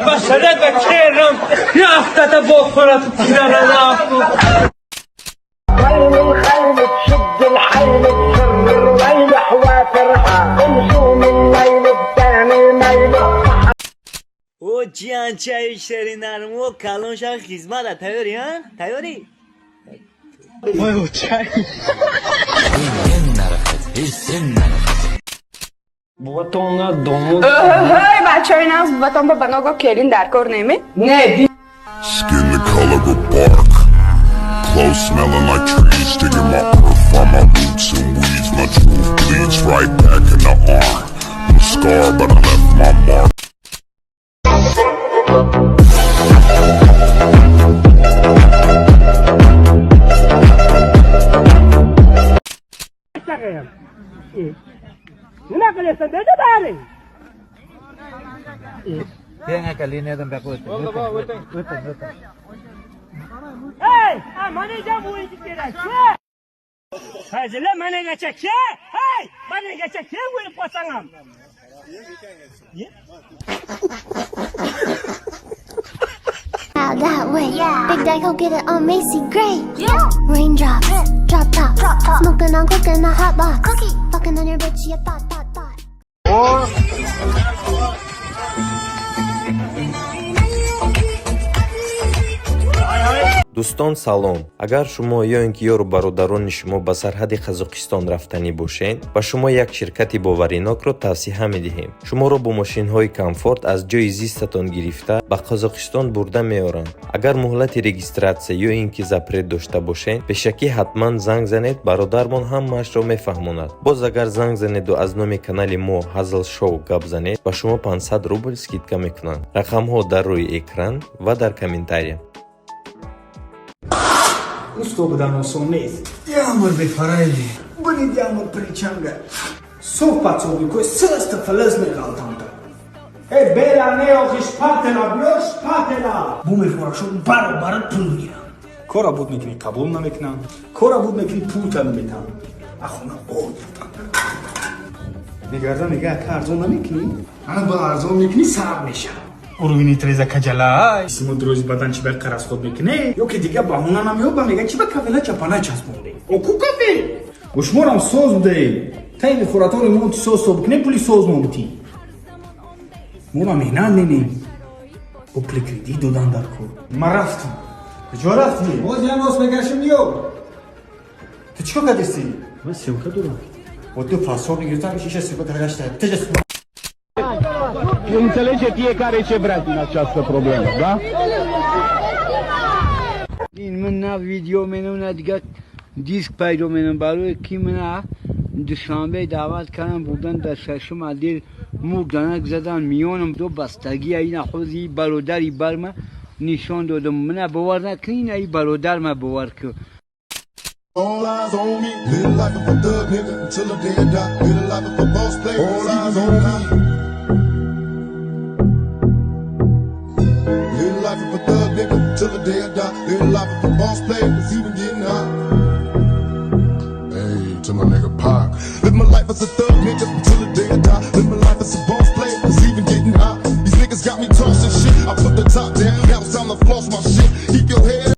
بشره بکرم یه افتاده بخورت پیرانه نافو وين الخيل تشد الحيل تسر الويل حوافرها امشوا من ليل بتعمل ميل او جان چای شرینرم و کلون شان خدمت تیاری ها تیاری وای چای باباتون دومو هی بچه های ناز باباتون با بناگو کلین در کار نمی؟ نه Skin the color of bark. Clothes smelling like trees. Digging my earth from my roots and weeds. My truth bleeds right back in the arm. I'm a scar, but I left my mark. Tiene que línea de bacuete. Hey, mane jamu iki kere. Hazle mane geçecek. Hey, mane geçecek. Vur pasangam. That way, Big Daddy go get it on Macy Gray. Raindrops, drop top, smoking on cooking a hot box, fucking on your bitch, yeah, thought. дӯстон салом, агар шумо ё ин ки ёру бародарони шумо ба сарҳади қазоқистон рафтанӣ бошед, ба шумо як ширкати боваринокро тавсиҳа медиҳем. шуморо бо мошинҳои комфорт аз ҷойи зистатон гирифта ба қазоқистон бурда меоранд. агар муҳлати регистратсия ё ин ки запрет дошта бошед, пешакӣ ҳатман занг занед, бародармон ҳамаашро мефаҳмонад. боз агар занг занеду аз номи канали мо Hazl Show гап занед, ба шумо 500 рубл скидка мекунанд. рақамҳо дар рӯи экран ва дар комментария. Usto budam osonez. Jamor be farayli. Buni jamor prichanga. Sopaco bi ko srsta falazne galtanta. Hey bela ne ogish patela biosh patela. Bume forashon bar pul miram. Kora bud mekni qabul nameknam. Kora bud mekni pul tanamitam. Akhuna od. Nigardan nigah ka arzon namekni? Ana ba arzon mekni sarab misham. Уровень треза каджала, симо дрози бадан чи бека расход мекне, ё ки дига баҳона намеёба мега чи бека вела чапана часпонде. Оку кафе. Ушморам соз буде. Тайми хуратори мо соз собкне пули соз мо бути. Мора мена нени. О пули кредит додан дар кор. Ма рафтам. Куҷо рафти? Боз янос мегашим ё. Ту чико кадисти? Ман севка дорам. О ту фасор гиртам шиша севка таргашта. Теҷас Înțelege fiecare ce vrea din această problemă, da? این من نه ویدیو منو نه دیگه دیسک پیدا منو برای کی منه دوشنبه دعوت کردم بودن در ششم عدیل مردنک زدن میانم دو بستگی این خوزی برادری برمه نشان دادم منه باور نکنین ای برادر ما باور که All eyes on me, live like a thug nigga until the day I die. Live like a boss player, all eyes on me. Live life of a thug nigga till the day I die. Live life of a boss player, cause even getting high. Hey, to my nigga Pac. Live my life as a thug nigga till the day I die. Live my life as a boss player, cause even getting high. These niggas got me tossing shit. I put the top down, now it's time to floss my shit. Keep your head.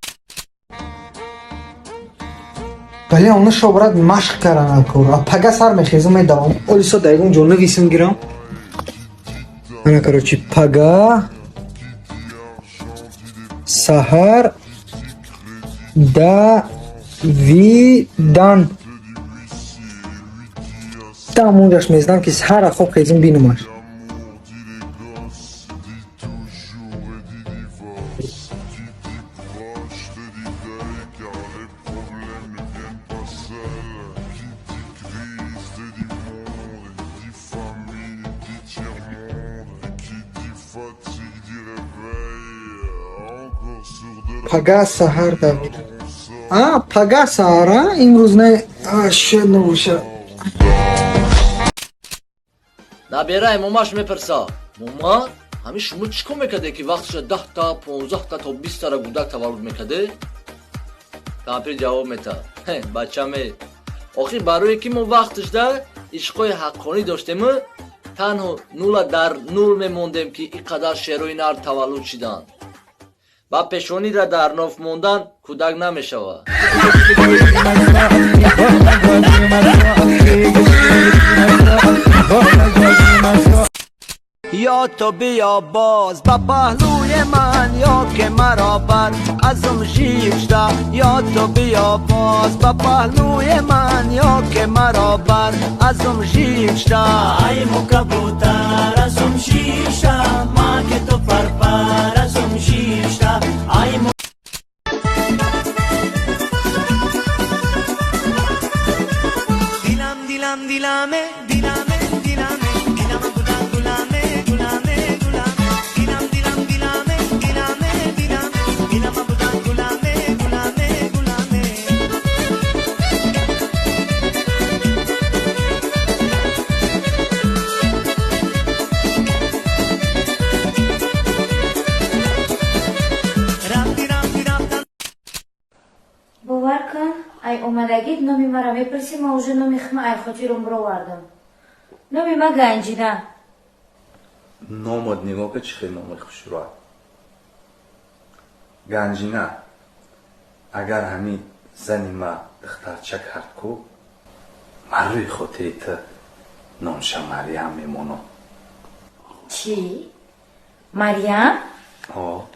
ولی اون شبرد مشق کردن کورا پگه سر میخیزم میدوام اولیسا دایگون جون نویسم گیرم انا کروچی پگه سهر دا وی دان تامونجاش میزدم که سهر خوب خیزم بینماش پگاه سهر دوید پگاه سهر امروز نه شد نبوشه نبیره ماماش میپرسا ماما همین شما چیکار میکرده که وقتش 10 تا 15 تا تا 20 تا را گودک تولد میکرده کامپیر جواب میده بچه می آخی برای که ما وقتش ده عشقای حقانی داشتیم танҳо нула дар нул мемондем ки ин қадар шерӯи нар таваллуд шиданд. ба пешонида дар ноф мондан кӯдак намешавад. یا تو بیا باز با پهلوی من یا که مرا بر ازم شیفته یا تو بیا باز با پهلوی من یا که مرا بر ازم شیفته ای مکبوتر ازم شیفته ما که تو پرپر ازم شیفته ای دیلم دیلمه دیلمه دیلمه دیلم بودن گلمه گلمه گلمه دیلم دیلمه دیلمه دیلم دیلم بودن گلمه گلمه گلمه باور کن ای اومدگید نامی مرا میپرسی ما уже نامی خمه ای خاطرم برآوردم. نامی ما گنجینه. نامد نگاه که چی خیلی نام خوشروه گنجینه اگر همین زنی ما دخترچه کرد کو مروی خاطری تا نامش مریم میمونو. چی؟ مریم؟ آه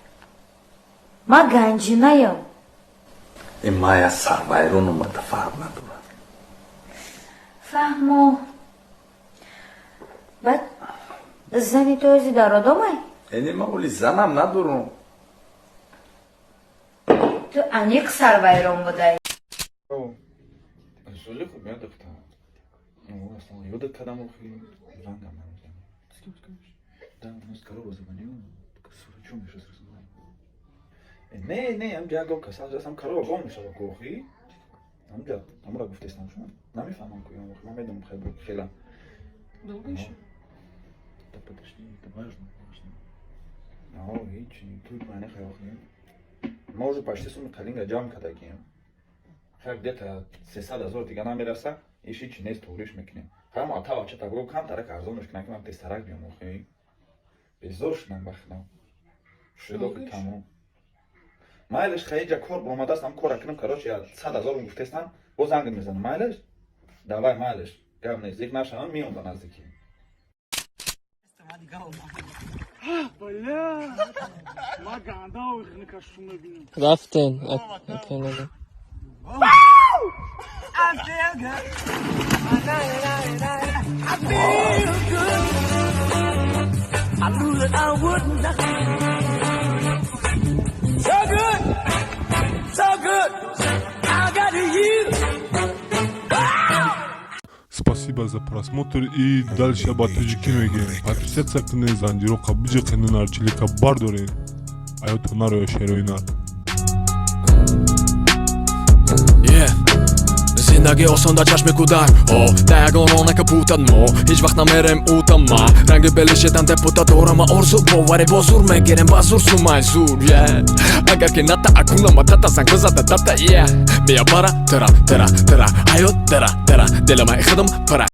ما گنجینه یم. این مای سروایرون اومده فرق نداره. فهمو. بعد زنی تو ازی در آدامه؟ اینی من ولی زنم ندارم. تو انیق سروایرون بوده. اصولی خوب یاد افتاد. اصلا یاد کدام رو خیلی رنگم نمیزنم. دارم نسکارو بزنیم. کسر چون میشه سرسون. نه هم جا گفت کسر جاسم کارو با میشه با کوخی. هم جا همراه گفتستم شما. نمیفهمم که من میدونم خیلی. دوگیش. تپتشنی تباجم. نه هیچی توی معنی خیلی. ما уже почти сумма калинга ҷамъ кардагим. Хай где-то 300,000 дига намераса, иши чи нест туриш мекунем. Хай мо тавача таго кам тарак арзон мекунам ки ман тестарак биём охи. Безор шудам бахна. Шудо ки тамом. Майлеш хай ҷа кор омадастам кора кунам короче 100,000 гуфтестам, боз занг мезанам. Майлеш? Давай майлеш. Гап наздик нашам миём ба наздики. بله ما گنده و اخنی کشون ببینم رفتن اکنه Спасибо за просмотр и дальше об Таджикиноге. Подписаться на Занжирока Биджакана Нарчилика Бардоре. А я Тонаро Шероинар. زندگی آسان در چشم کودک دگانانه که پوتد ما هیچ وقت نمیرم اوتا ما رنگ بلشتن دپوتا دارم آرزو باوری بازور میگیرم بازور سو منظور اگر که نتا اکونا ما تتا زنگ بزده تتا بیا برا ترا حیات ترا دل من خدم پرا